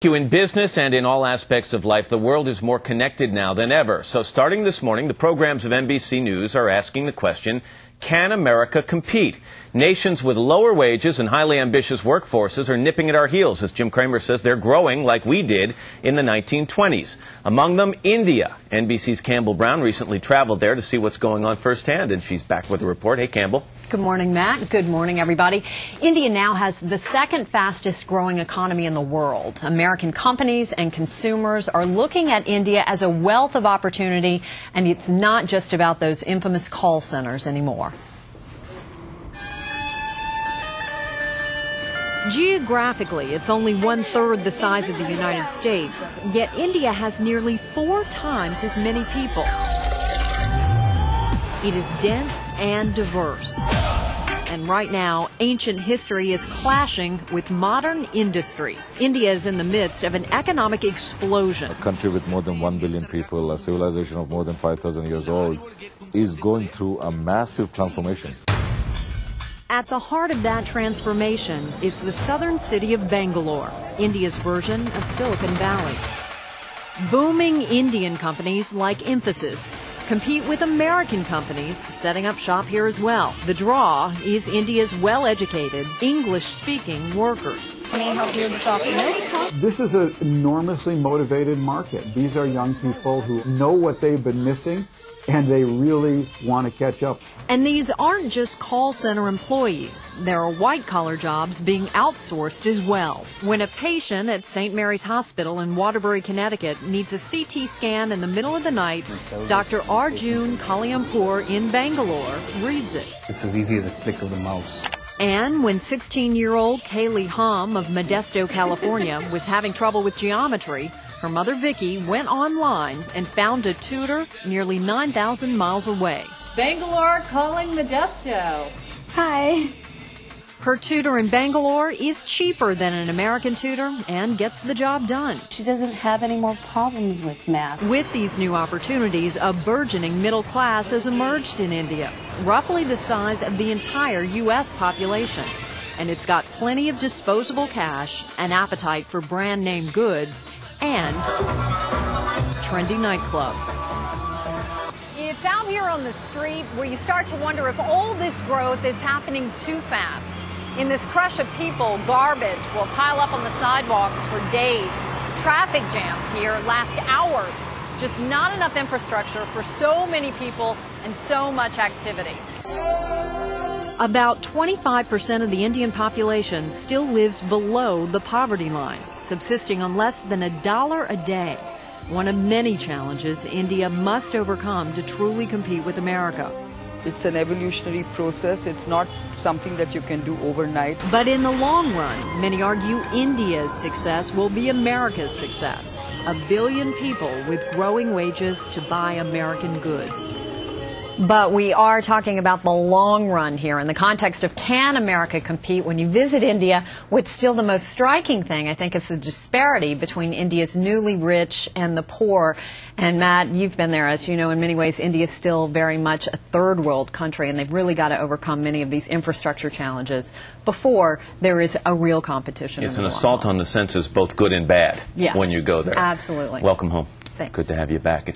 In business and in all aspects of life, the world is more connected now than ever. So starting this morning, the programs of NBC News are asking the question, can America compete? Nations with lower wages and highly ambitious workforces are nipping at our heels. As Jim Cramer says, they're growing like we did in the 1920s. Among them, India. NBC's Campbell Brown recently traveled there to see what's going on firsthand, and she's back with a report. Hey, Campbell. Good morning, Matt. Good morning, everybody. India now has the second fastest growing economy in the world. American companies and consumers are looking at India as a wealth of opportunity, and it's not just about those infamous call centers anymore. Geographically, it's only 1/3 the size of the United States, yet India has nearly 4 times as many people. It is dense and diverse. And right now, ancient history is clashing with modern industry. India is in the midst of an economic explosion. A country with more than 1 billion people, a civilization of more than 5,000 years old, is going through a massive transformation. At the heart of that transformation is the southern city of Bangalore, India's version of Silicon Valley. Booming Indian companies like Infosys compete with American companies setting up shop here as well. The draw is India's well-educated, English-speaking workers. May I help you this afternoon? This is an enormously motivated market. These are young people who know what they've been missing, and they really want to catch up. And these aren't just call center employees. There are white-collar jobs being outsourced as well. When a patient at St. Mary's Hospital in Waterbury, Connecticut needs a CT scan in the middle of the night, Dr. Arjun Kaliampur in Bangalore reads it. It's as easy as a click of the mouse. And when 16-year-old Kaylee Hum of Modesto, California was having trouble with geometry, her mother Vicky went online and found a tutor nearly 9,000 miles away. Bangalore calling Modesto. Hi. Her tutor in Bangalore is cheaper than an American tutor and gets the job done. She doesn't have any more problems with math. With these new opportunities, a burgeoning middle class has emerged in India, roughly the size of the entire U.S. population. And it's got plenty of disposable cash, an appetite for brand name goods, and trendy nightclubs. It's out here on the street where you start to wonder if all this growth is happening too fast. In this crush of people, garbage will pile up on the sidewalks for days. Traffic jams here last hours. Just not enough infrastructure for so many people and so much activity. About 25% of the Indian population still lives below the poverty line, subsisting on less than $1 a day. One of many challenges India must overcome to truly compete with America. It's an evolutionary process. It's not something that you can do overnight. But in the long run, many argue India's success will be America's success. 1 billion people with growing wages to buy American goods. But we are talking about the long run here in the context of can America compete. When you visit India, what's still the most striking thing, I think, is the disparity between India's newly rich and the poor. And Matt, you've been there. As you know, in many ways, India is still very much a third world country, and they've really got to overcome many of these infrastructure challenges before there is a real competition. It's an assault on the senses, both good and bad, yes, when you go there. Absolutely. Welcome home. Thanks. Good to have you back.